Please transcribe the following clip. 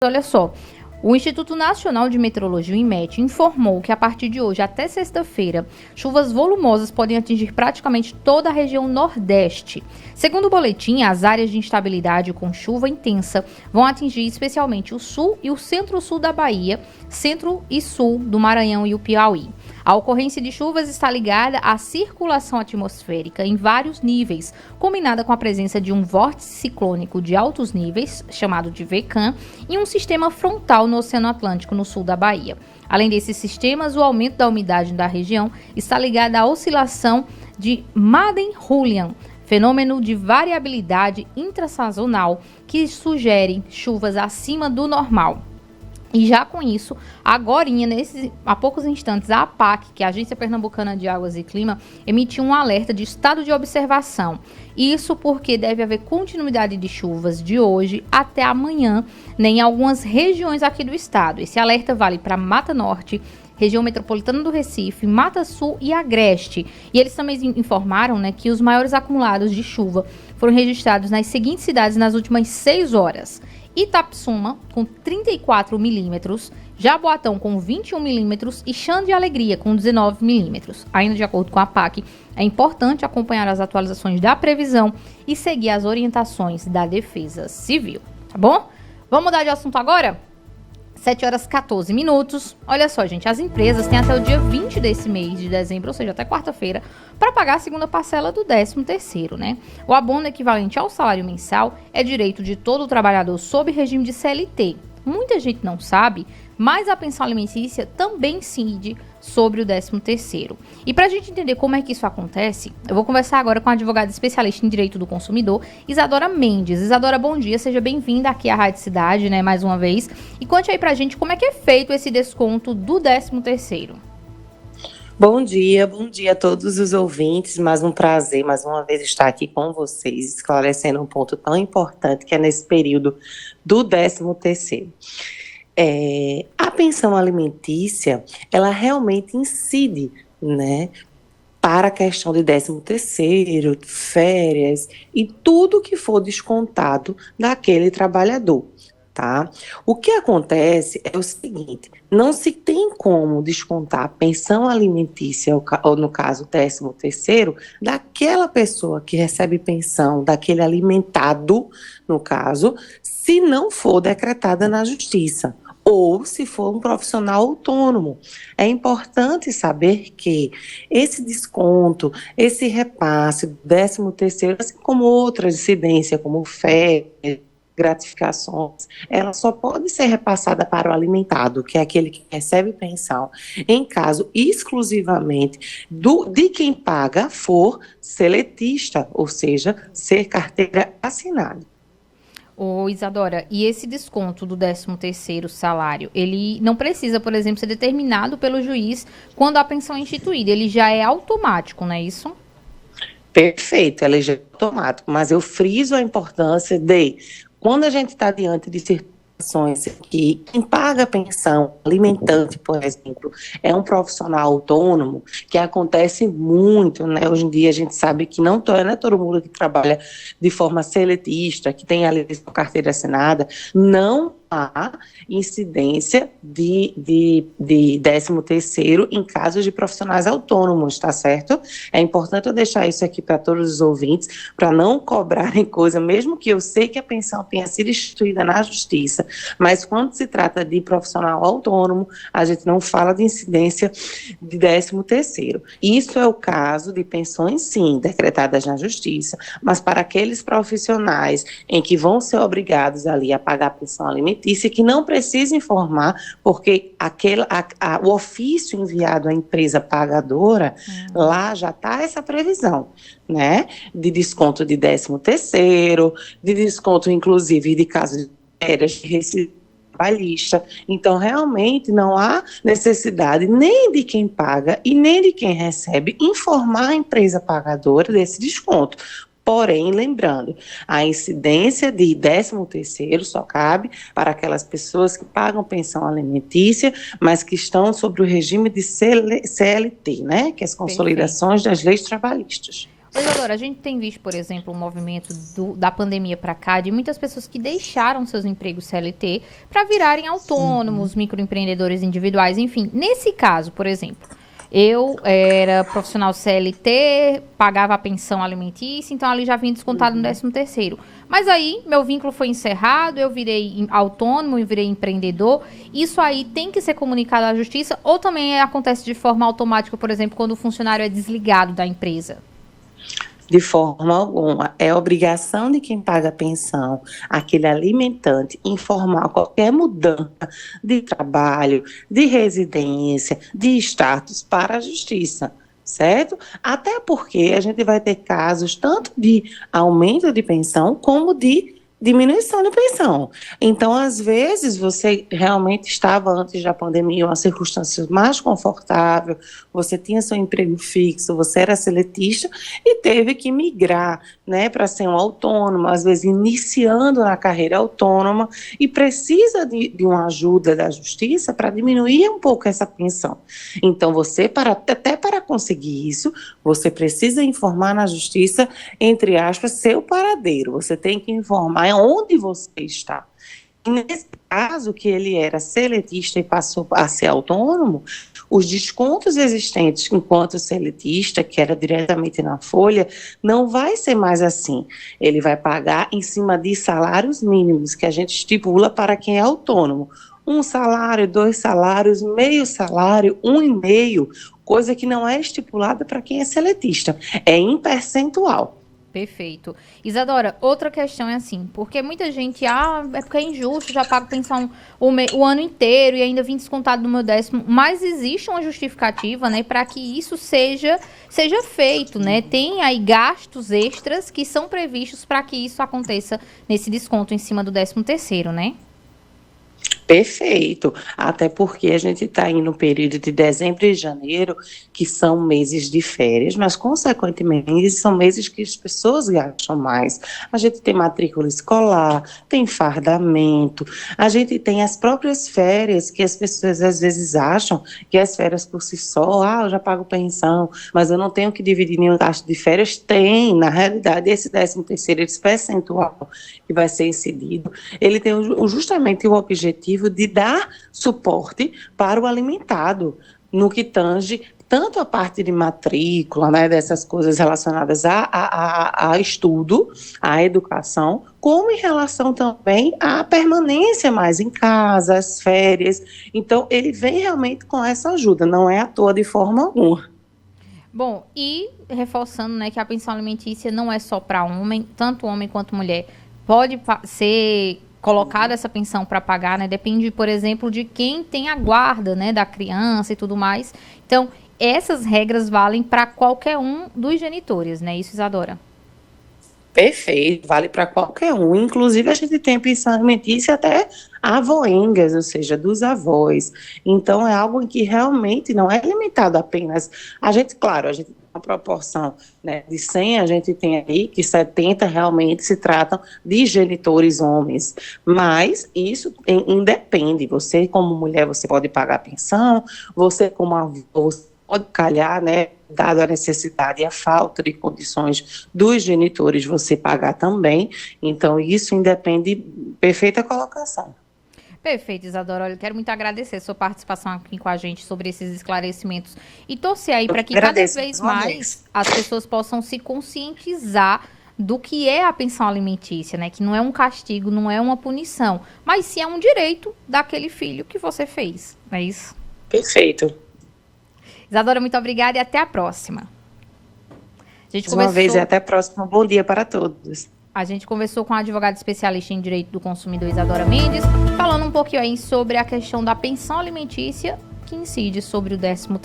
Olha só, o Instituto Nacional de Meteorologia, o INMET, informou que a partir de hoje até sexta-feira, chuvas volumosas podem atingir praticamente toda a região Nordeste. Segundo o boletim, as áreas de instabilidade com chuva intensa vão atingir especialmente o sul e o centro-sul da Bahia, centro e sul do Maranhão e o Piauí. A ocorrência de chuvas está ligada à circulação atmosférica em vários níveis, combinada com a presença de um vórtice ciclônico de altos níveis, chamado de VCAM, e um sistema frontal no Oceano Atlântico, no sul da Bahia. Além desses sistemas, o aumento da umidade da região está ligado à oscilação de Madden-Julian, fenômeno de variabilidade intrasazonal que sugere chuvas acima do normal. E já com isso, agorinha, há poucos instantes, a APAC, que é a Agência Pernambucana de Águas e Clima, emitiu um alerta de estado de observação. Isso porque deve haver continuidade de chuvas de hoje até amanhã, em algumas regiões aqui do estado. Esse alerta vale para Mata Norte, região metropolitana do Recife, Mata Sul e Agreste. E eles também informaram, que os maiores acumulados de chuva foram registrados nas seguintes cidades nas últimas 6 horas. Itapsuma, com 34 milímetros, Jaboatão, com 21 milímetros e Xande de Alegria, com 19 milímetros. Ainda de acordo com a APAC, é importante acompanhar as atualizações da previsão e seguir as orientações da Defesa Civil, tá bom? Vamos mudar de assunto agora? 7 horas 14 minutos. Olha só, gente, as empresas têm até o dia 20 desse mês de dezembro, ou seja, até quarta-feira, para pagar a segunda parcela do 13º, né? O abono equivalente ao salário mensal é direito de todo trabalhador sob regime de CLT. Muita gente não sabe, mas a pensão alimentícia também incide sobre o 13º. E para a gente entender como é que isso acontece, eu vou conversar agora com a advogada especialista em direito do consumidor, Isadora Mendes. Isadora, bom dia, seja bem-vinda aqui à Rádio Cidade, mais uma vez. E conte aí pra gente como é que é feito esse desconto do 13º. Bom dia a todos os ouvintes. Mais um prazer, mais uma vez, estar aqui com vocês, esclarecendo um ponto tão importante que é nesse período do 13º. A pensão alimentícia, ela realmente incide, para a questão de 13º, férias e tudo que for descontado daquele trabalhador, tá? O que acontece é o seguinte, não se tem como descontar a pensão alimentícia, ou no caso 13º, daquela pessoa que recebe pensão, daquele alimentado, no caso, se não for decretada na justiça, ou se for um profissional autônomo. É importante saber que esse desconto, esse repasse do 13º, assim como outras incidências, como férias, gratificações, ela só pode ser repassada para o alimentado, que é aquele que recebe pensão, em caso exclusivamente de quem paga for seletista, ou seja, ser carteira assinada. Ô Isadora, e esse desconto do 13º salário, ele não precisa, por exemplo, ser determinado pelo juiz quando a pensão é instituída, ele já é automático, não é isso? Perfeito, ele já é automático, mas eu friso a importância de, quando a gente está diante de situações que quem paga a pensão alimentante, por exemplo, é um profissional autônomo, que acontece muito, Hoje em dia a gente sabe que não é todo mundo que trabalha de forma seletista, que tem ali sua carteira assinada, não há incidência de 13º em casos de profissionais autônomos, tá certo? É importante eu deixar isso aqui para todos os ouvintes, para não cobrarem coisa, mesmo que eu sei que a pensão tenha sido instituída na justiça, mas quando se trata de profissional autônomo, a gente não fala de incidência de 13º. Isso é o caso de pensões, sim, decretadas na justiça, mas para aqueles profissionais em que vão ser obrigados ali a pagar a pensão alimentícia, que não precisa informar, porque o ofício enviado à empresa pagadora, lá já está essa previsão, de desconto de 13º, de desconto, inclusive, de caso de férias, de rescisão trabalhista. Então, realmente, não há necessidade nem de quem paga e nem de quem recebe informar a empresa pagadora desse desconto. Porém, lembrando, a incidência de 13º só cabe para aquelas pessoas que pagam pensão alimentícia, mas que estão sobre o regime de CLT, que é as consolidações das leis trabalhistas. Isadora, a gente tem visto, por exemplo, o movimento da pandemia para cá, de muitas pessoas que deixaram seus empregos CLT para virarem autônomos, microempreendedores individuais, enfim. Nesse caso, por exemplo, eu era profissional CLT, pagava a pensão alimentícia, então ali já vinha descontado no 13º. Mas aí, meu vínculo foi encerrado, eu virei autônomo e virei empreendedor. Isso aí tem que ser comunicado à justiça ou também acontece de forma automática, por exemplo, quando o funcionário é desligado da empresa? De forma alguma. É obrigação de quem paga a pensão, aquele alimentante, informar qualquer mudança de trabalho, de residência, de status para a justiça, certo? Até porque a gente vai ter casos tanto de aumento de pensão como de diminuição de pensão. Então, às vezes, você realmente estava, antes da pandemia, em uma circunstância mais confortável, você tinha seu emprego fixo, você era seletista e teve que migrar, né, para ser um autônomo, às vezes iniciando na carreira autônoma e precisa de uma ajuda da justiça para diminuir um pouco essa pensão. Então, até para conseguir isso, você precisa informar na justiça, entre aspas, seu paradeiro. Você tem que informar onde você está. E nesse caso, que ele era seletista e passou a ser autônomo, os descontos existentes enquanto seletista, que era diretamente na folha, não vai ser mais assim. Ele vai pagar em cima de salários mínimos que a gente estipula para quem é autônomo. 1 salário, 2 salários, meio salário, 1,5, coisa que não é estipulada para quem é seletista. É em percentual. Perfeito. Isadora, outra questão é assim, porque muita gente, é porque é injusto, já pago pensão o ano inteiro e ainda vim descontado do meu 10º, mas existe uma justificativa, né, para que isso seja feito, né? Tem aí gastos extras que são previstos para que isso aconteça nesse desconto em cima do 13º, né? Perfeito, até porque a gente está indo no período de dezembro e janeiro, que são meses de férias, mas consequentemente são meses que as pessoas gastam mais. A gente tem matrícula escolar, tem fardamento, a gente tem as próprias férias, que as pessoas às vezes acham que as férias por si só, eu já pago pensão, mas eu não tenho que dividir nenhum gasto de férias. Tem, na realidade, esse 13º, esse percentual que vai ser incidido, ele tem justamente o objetivo de dar suporte para o alimentado, no que tange tanto a parte de matrícula, né, dessas coisas relacionadas a estudo, à educação, como em relação também à permanência mais em casa, as férias. Então, ele vem realmente com essa ajuda, não é à toa de forma alguma. Bom, e reforçando, né, que a pensão alimentícia não é só para homem, tanto homem quanto mulher pode ser colocada essa pensão para pagar, né? Depende, por exemplo, de quem tem a guarda, né, da criança e tudo mais. Então, essas regras valem para qualquer um dos genitores, né? Isso, Isadora? Perfeito, vale para qualquer um. Inclusive, a gente tem pensão alimentícia até avoengas, ou seja, dos avós. Então, é algo que realmente não é limitado apenas. Claro, a gente tem uma proporção, né, de 100, a gente tem aí que 70 realmente se tratam de genitores homens. Mas isso independe. Você, como mulher, você pode pagar pensão, você, como avô, pode calhar, né, dado a necessidade e a falta de condições dos genitores, você pagar também. Então, isso independe, perfeita colocação. Perfeito, Isadora. Olha, eu quero muito agradecer a sua participação aqui com a gente sobre esses esclarecimentos e torcer aí para que cada vez mais as pessoas possam se conscientizar do que é a pensão alimentícia, né? Que não é um castigo, não é uma punição, mas sim é um direito daquele filho que você fez, não é isso? Perfeito. Isadora, muito obrigada e até a próxima. Uma vez e até a próxima. Bom dia para todos. A gente conversou com a advogada especialista em direito do consumidor, Isadora Mendes, falando um pouquinho aí sobre a questão da pensão alimentícia que incide sobre o 13º.